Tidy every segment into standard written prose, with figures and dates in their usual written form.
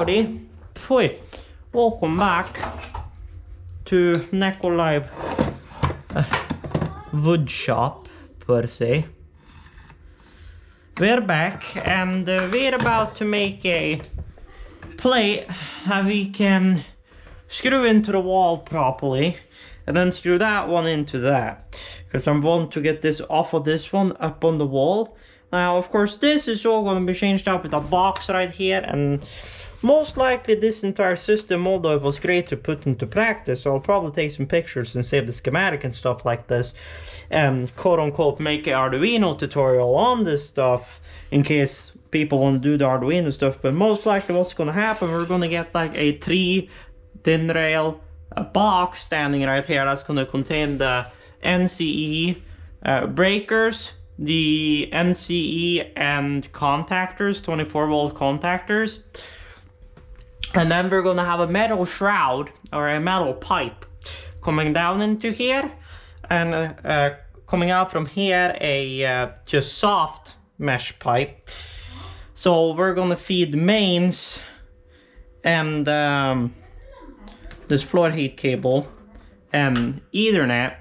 Howdy, welcome back to Neko Live wood shop per se. We're back and we're about to make a plate that we can screw into the wall properly and then screw that one into that, because I want to get this off of this one up on the wall. Now of course this is all going to be changed out with a box right here, and most likely this entire system, although it was great to put into practice, so I'll probably take some pictures and save the schematic and stuff like this, and quote unquote make an Arduino tutorial on this stuff in case people want to do the Arduino stuff. But most likely what's going to happen, we're going to get like a 3 thin rail box standing right here that's going to contain the NCE breakers, the NCE and contactors, 24 volt contactors. And then we're gonna have a metal shroud or a metal pipe coming down into here, and coming out from here a just soft mesh pipe. So we're gonna feed mains and this floor heat cable and Ethernet,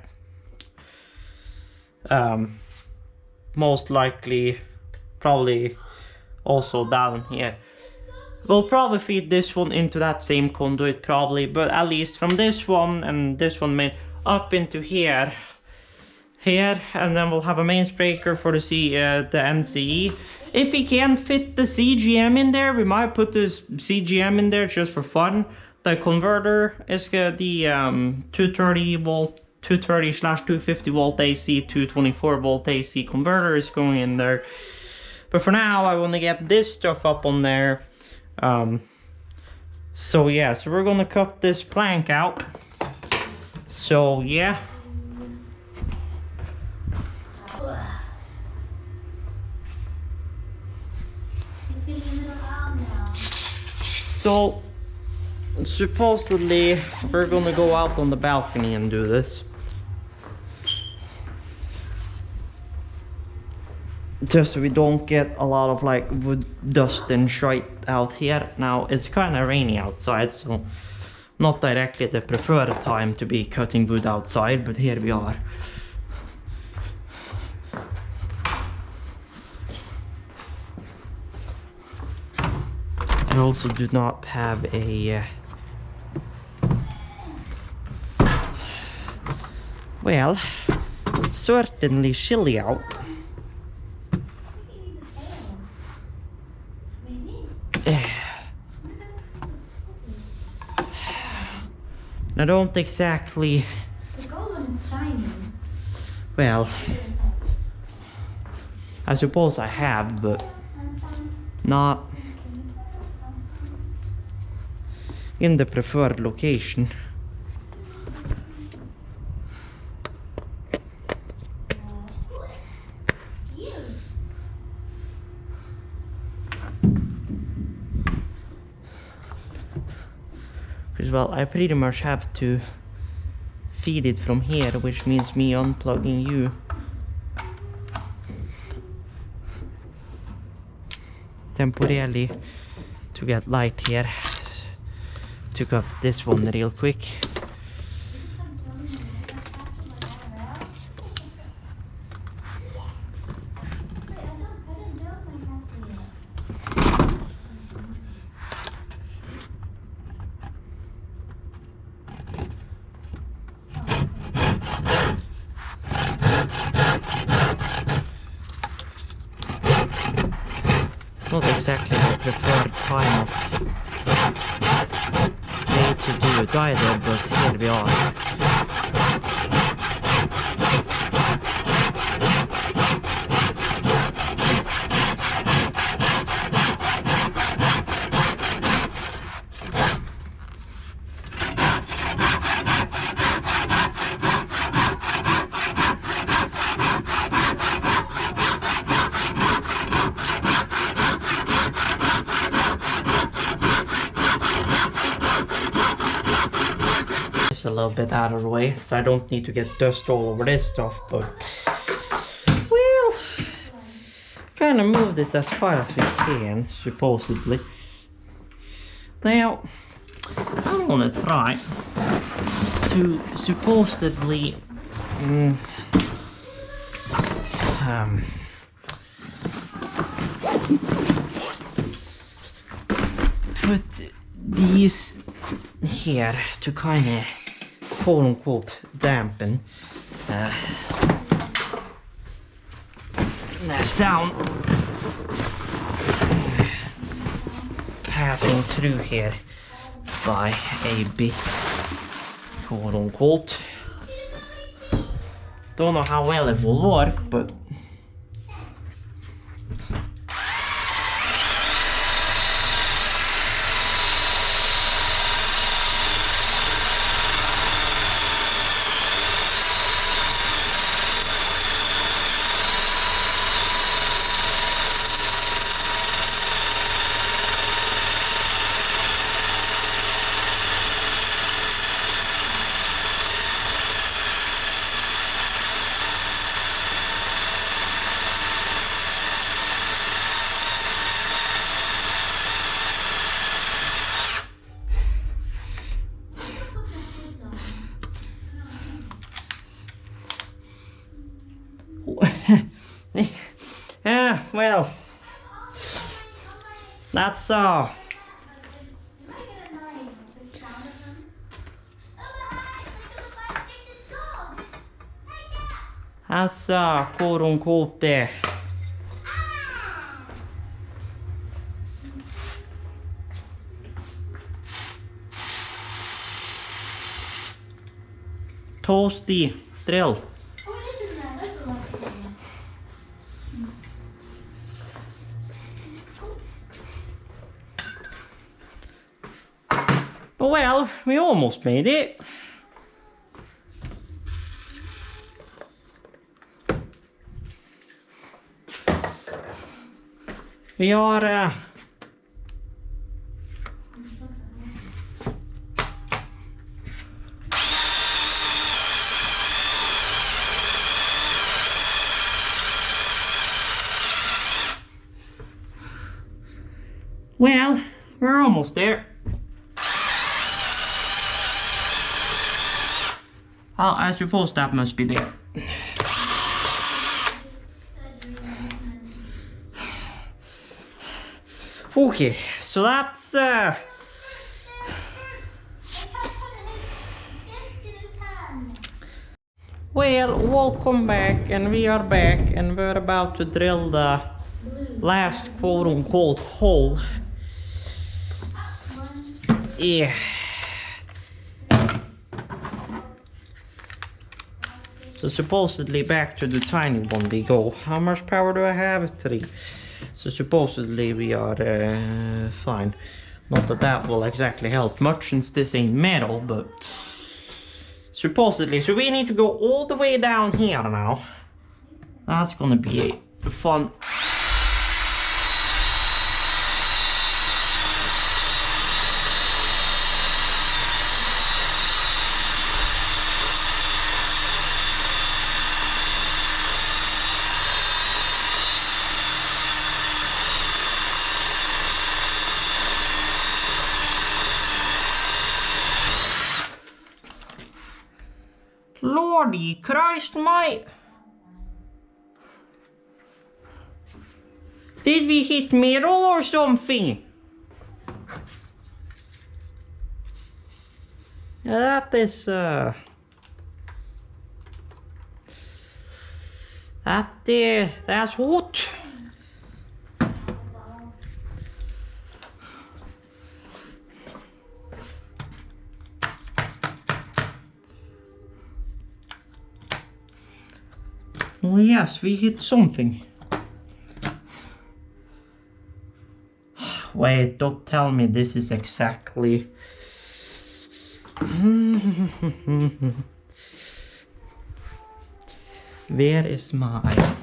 most likely probably also down here. We'll probably feed this one into that same conduit probably, but at least from this one and this one made up into here, and then we'll have a mains breaker for the NCE. If we can't fit the CGM in there, we might put this CGM in there just for fun. The converter is the 230 volt, 230/250 volt AC, 224 volt AC converter is going in there. But for now, I want to get this stuff up on there. So yeah, so we're gonna cut this plank out. So yeah. So supposedly we're gonna go out on the balcony and do this. Just so we don't get a lot of like wood dust and shite out here. Now it's kind of rainy outside, so not directly the preferred time to be cutting wood outside, but here we are. I also do not have a well, certainly chilly out. I don't exactly. The gold one is shining. Well, I suppose I have, but not in the preferred location. Well, I pretty much have to feed it from here, which means me unplugging you. Temporarily to get light here. Took up this one real quick. Not exactly the preferred time of day to do it either, but here we are. A little bit out of the way, so I don't need to get dust all over this stuff, but well, kind of move this as far as we can, supposedly. Now, I'm gonna try to supposedly put these here to kind of quote unquote dampen the sound passing through here by a bit, quote unquote. Don't know how well it will work, but yeah, well, that's quote unquote toasty drill. Well, we almost made it. We are well, we're almost there. Oh, I suppose that must be there. Okay, so that's well, welcome back, and we are back, and we're about to drill the last quote unquote hole. Yeah. So supposedly back to the tiny one we go. How much power do I have? 3. So supposedly we are fine. Not that that will exactly help much since this ain't metal, but supposedly. So we need to go all the way down here now. That's gonna be fun. Lordy Christ, mate! Did we hit metal or something? Yeah, that is that's hot. Oh yes, we hit something. Wait, don't tell me this is exactly... Where is my...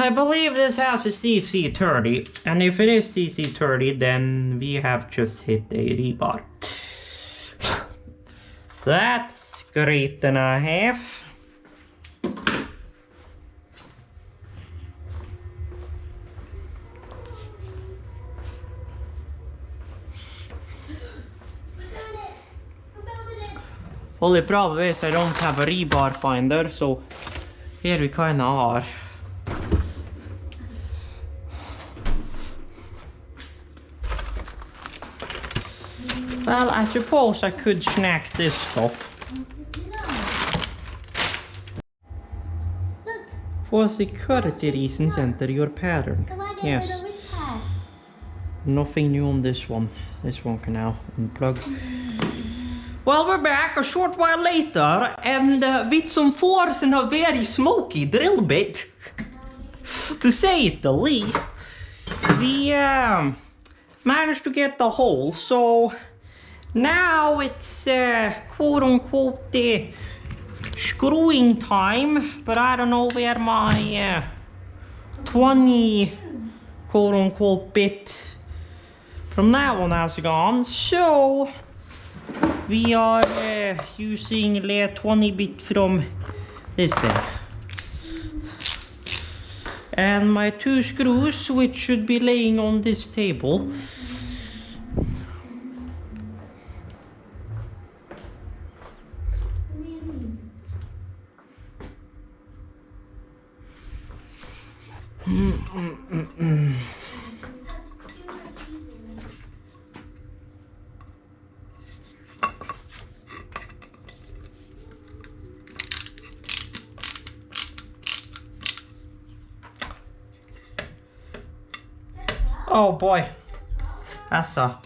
I believe this house is CC30, and if it is CC30, then we have just hit a rebar. That's great and a half. Only problem is I don't have a rebar finder, so here we kinda are. Well, I suppose I could snack this stuff. For security reasons, enter your pattern. Yes. Nothing new on this one. This one can now unplug. Well, we're back a short while later, and with some force and a very smoky drill bit, to say it the least. We managed to get the hole, so now it's quote-unquote the screwing time, but I don't know where my 20 quote-unquote bit from that one has gone, so we are using the 20 bit from this thing. And my 2 screws, which should be laying on this table. Oh boy, that's a...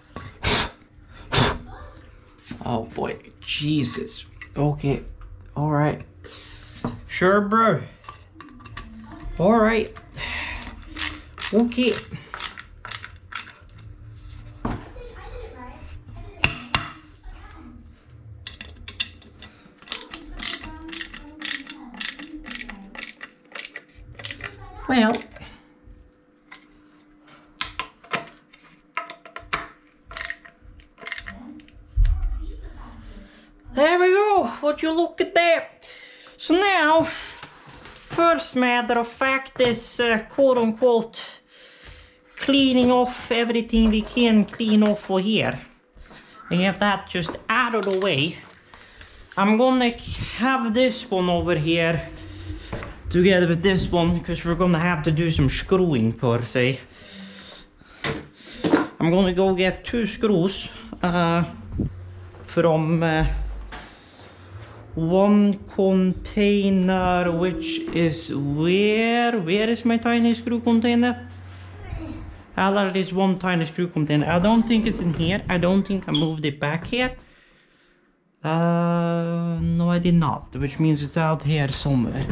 Oh boy, Jesus. Okay, alright. Sure, bro. Alright. Okay. Well, there we go. Would you look at that? So now, first matter of fact is quote-unquote cleaning off everything we can clean off for here. And get that just out of the way. I'm gonna have this one over here together with this one, because we're gonna have to do some screwing per se. I'm gonna go get 2 screws from one container, which is where is my tiny screw container? There is one tiny screw container. I don't think it's in here. I don't think I moved it back here. No, I did not, which means it's out here somewhere.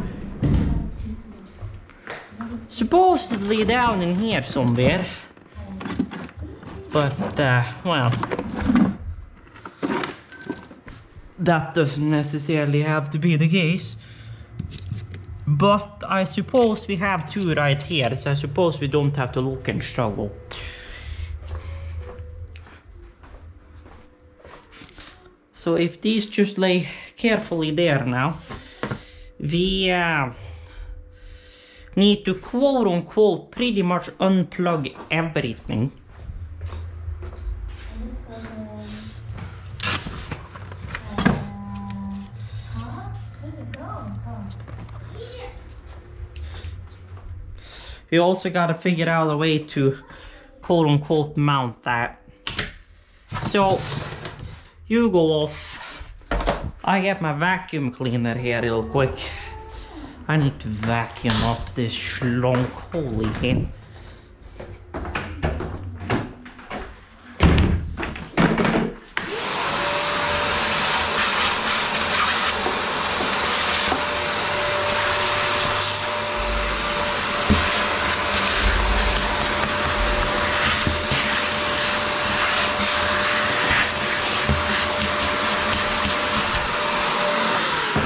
Supposedly down in here somewhere. But, well, that doesn't necessarily have to be the case. But I suppose we have 2 right here, so I suppose we don't have to look and struggle. So if these just lay carefully there now, we need to quote-unquote pretty much unplug everything. We also gotta figure out a way to quote-unquote mount that. So, you go off. I get my vacuum cleaner here real quick. I need to vacuum up this schlonk, holy hell.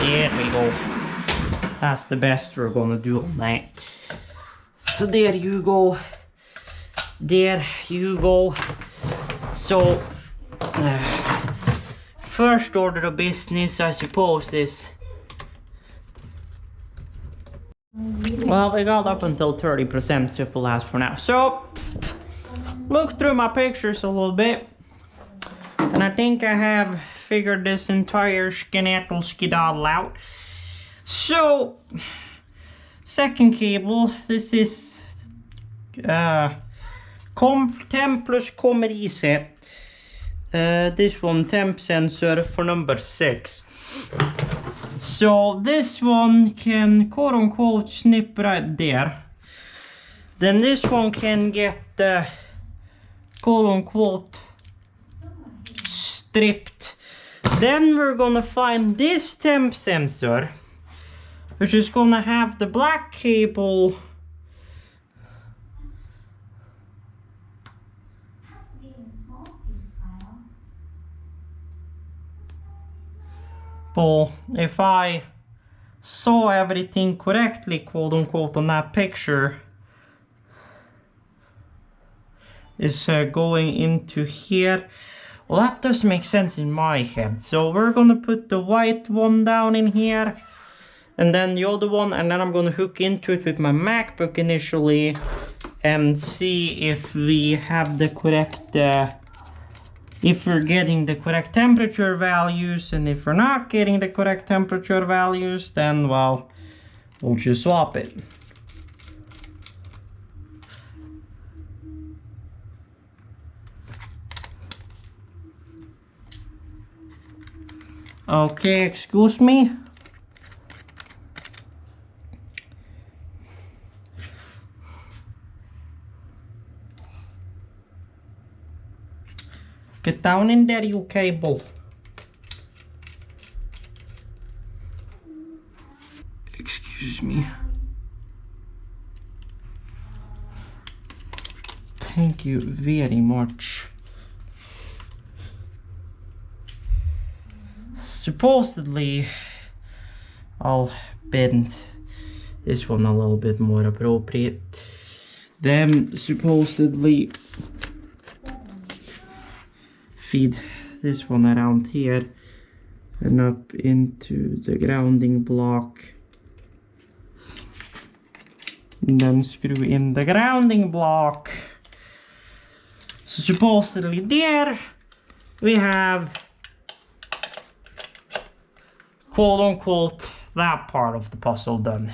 There we go. That's the best we're gonna do on that. So there you go. There you go. So first order of business, I suppose, is... Well, we got up until 30%, so it will last for now. So, look through my pictures a little bit. And I think I have figured this entire skedaddle out. So, second cable, this is temp plus kommer i sig. This one, temp sensor for number 6. So this one can quote unquote snip right there. Then this one can get quote unquote stripped. Then we're gonna find this temp sensor, which is gonna have the black cable. Well, if I saw everything correctly, quote unquote, on that picture, is going into here. Well, that doesn't make sense in my head. So we're gonna put the white one down in here, and then the other one, and then I'm gonna hook into it with my MacBook initially and see if we have the correct if we're getting the correct temperature values. And if we're not getting the correct temperature values, then well, we'll just swap it. Okay, excuse me. Get down in there, you cable. Excuse me. Thank you very much. Supposedly, I'll bend this one a little bit more appropriate. Then supposedly feed this one around here and up into the grounding block, and then screw in the grounding block. So supposedly there we have quote unquote that part of the puzzle done.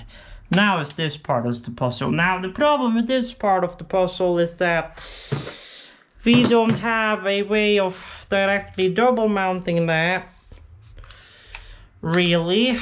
Now it's this part of the puzzle. Now the problem with this part of the puzzle is that we don't have a way of directly double mounting that, really.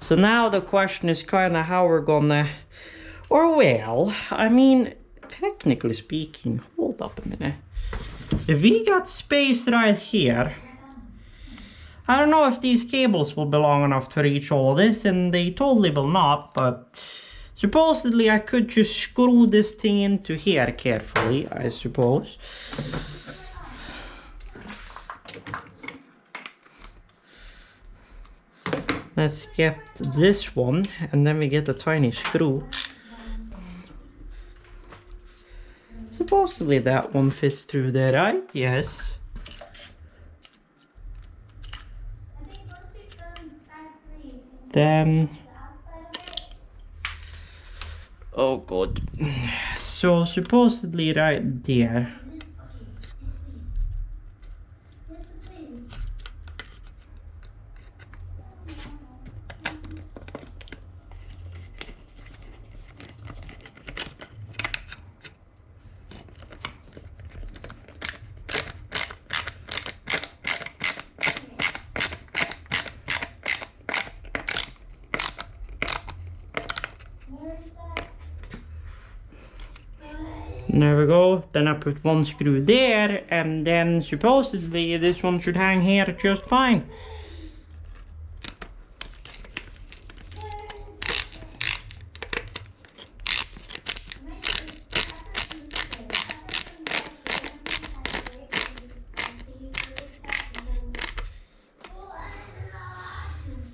So now the question is kind of how we're gonna, or well, I mean, technically speaking, hold up a minute. If we got space right here, I don't know if these cables will be long enough to reach all of this, and they totally will not, but supposedly I could just screw this thing into here carefully, I suppose. Let's get this one, and then we get a tiny screw. Supposedly that one fits through there, right? Yes. Then... oh god. So supposedly right there. There we go. Then I put one screw there, and then supposedly this one should hang here just fine.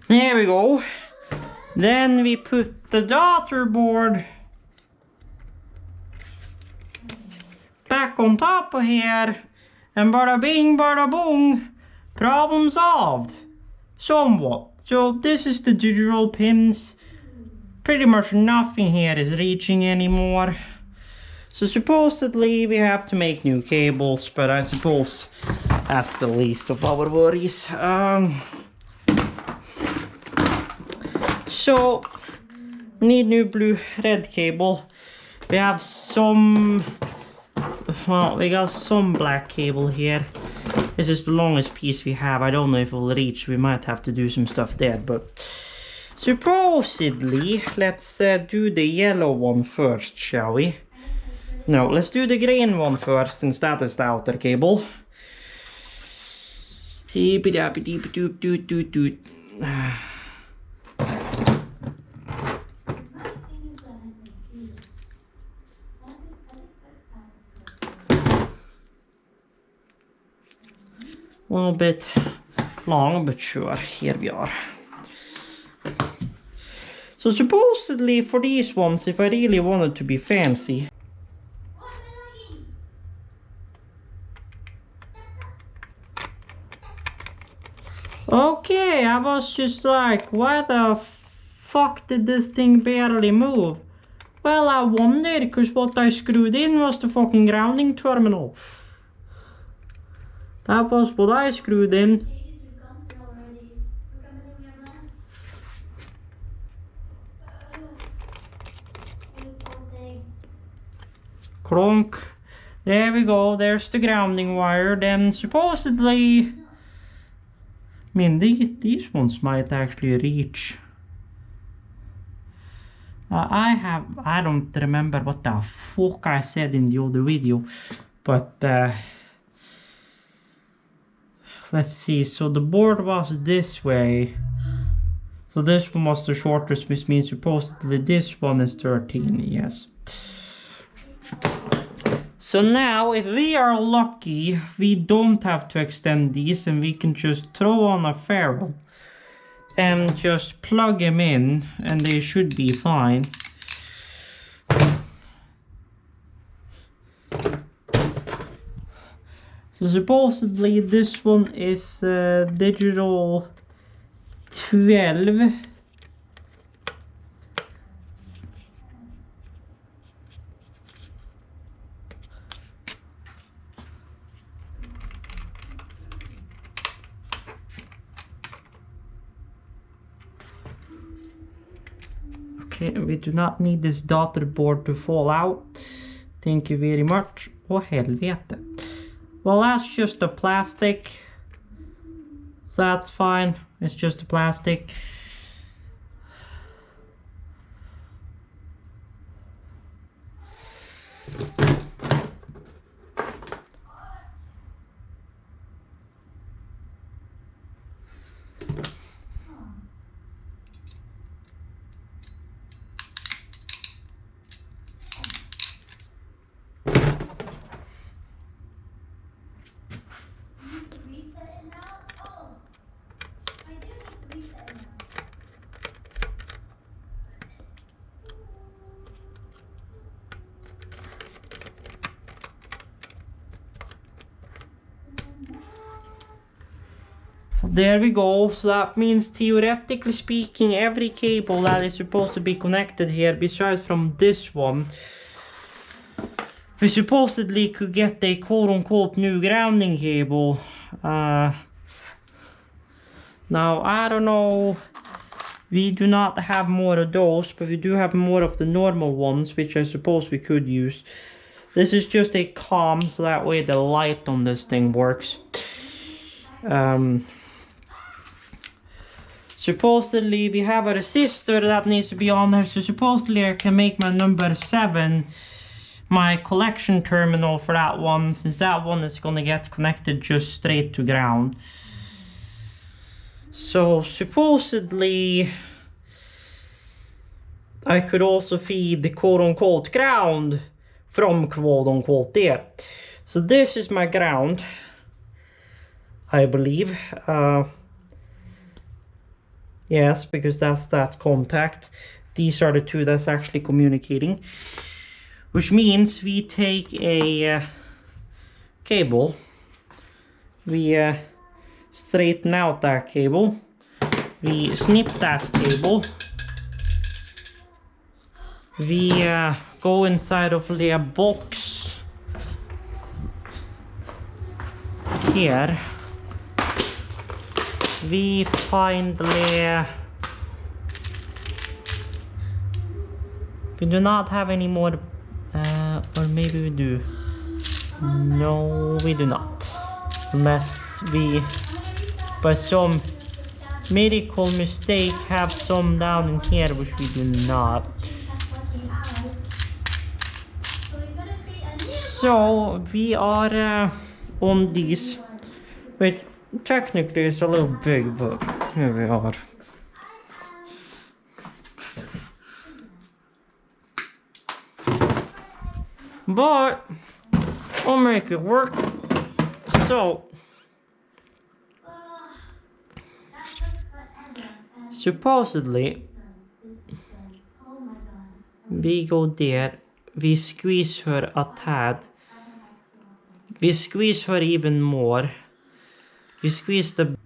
There we go. Then we put the daughter board back on top of here, and bada bing bada boom, problem solved. Somewhat. So this is the digital pins. Pretty much nothing here is reaching anymore. So supposedly we have to make new cables, but I suppose that's the least of our worries. So we need new blue red cable. We have some, well, we got some black cable here. This is the longest piece we have. I don't know if it will reach. We might have to do some stuff there, but supposedly let's do the yellow one first, shall we? No, let's do the green one first, since that is the outer cable. A little bit long, but sure, here we are. So supposedly for these ones, if I really wanted to be fancy, okay, I was just like, why the fuck did this thing barely move? Well, I wonder, because what I screwed in was the fucking grounding terminal. That was what I screwed in. Clunk. There we go, there's the grounding wire. Then supposedly, I mean, these ones might actually reach. I don't remember what the fuck I said in the other video, but let's see. So the board was this way, so this one was the shortest, which means supposedly this one is 13, yes. So now, if we are lucky, we don't have to extend these, and we can just throw on a ferrule and just plug them in, and they should be fine. So supposedly this one is digital 12. Okay, we do not need this daughter board to fall out. Thank you very much. Åh helvete. Well, that's just a plastic. So that's fine. It's just a plastic. There we go. So that means, theoretically speaking, every cable that is supposed to be connected here, besides from this one, we supposedly could get a quote-unquote new grounding cable. Now, I don't know, we do not have more of those, but we do have more of the normal ones, which I suppose we could use. This is just a COM, so that way the light on this thing works. Supposedly we have a resistor that needs to be on there, so supposedly I can make my number 7 my collection terminal for that one, since that one is gonna get connected just straight to ground. So supposedly I could also feed the quote-unquote ground from quote-unquote there. So this is my ground, I believe. Yes, because that's that contact. These are the two that's actually communicating. Which means we take a cable. We straighten out that cable. We snip that cable. We go inside of the box here. We find the... We do not have any more, or maybe we do. No, we do not. Unless we, by some miracle mistake, have some down in here, which we do not. So we are on these, which technically is a little big, but here we are. But I'll make it work. So supposedly we go there, we squeeze her a tad, we squeeze her even more, we squeeze the...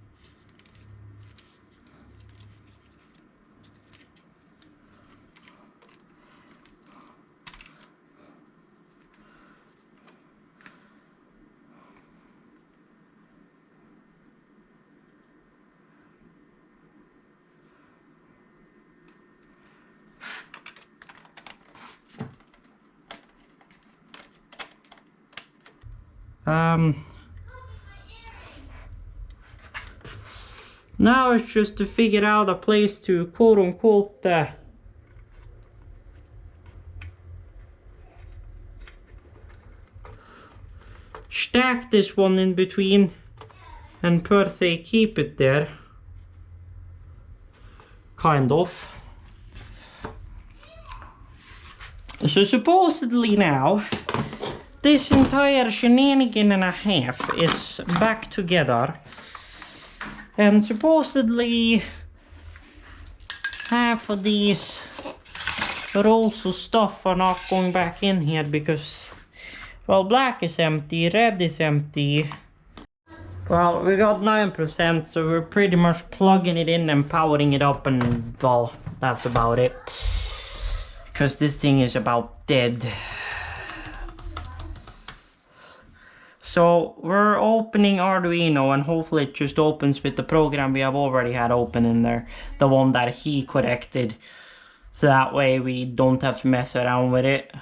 Now it's just to figure out a place to quote-unquote stack this one in between and per se keep it there. Kind of. So supposedly now this entire shenanigan and a half is back together, and supposedly half of these rolls of stuff are not going back in here because, well, black is empty, red is empty. Well, we got 9%, so we're pretty much plugging it in and powering it up, and well, that's about it. Because this thing is about dead. So we're opening Arduino, and hopefully it just opens with the program we have already had open in there. The one that he corrected. So that way we don't have to mess around with it.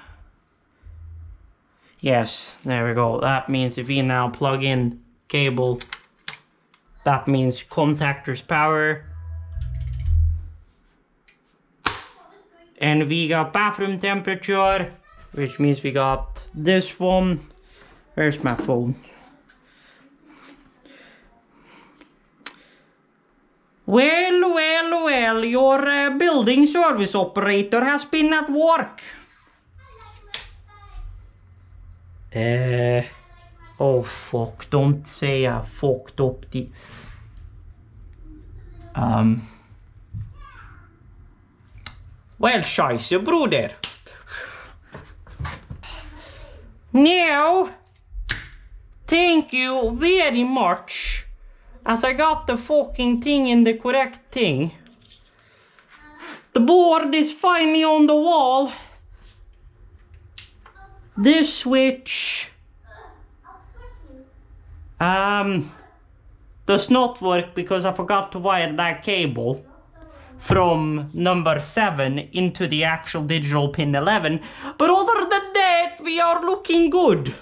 Yes, there we go. That means if we now plug in cable, that means contactor's power. And we got bathroom temperature, which means we got this one. Where's my phone? Well, your building service operator has been at work. Oh fuck, don't say I fucked up the... Well, scheisse, broder. Now, thank you very much, as I got the fucking thing in the correct thing. The board is finally on the wall. This switch does not work because I forgot to wire that cable from number 7 into the actual digital pin 11. But other than that, we are looking good.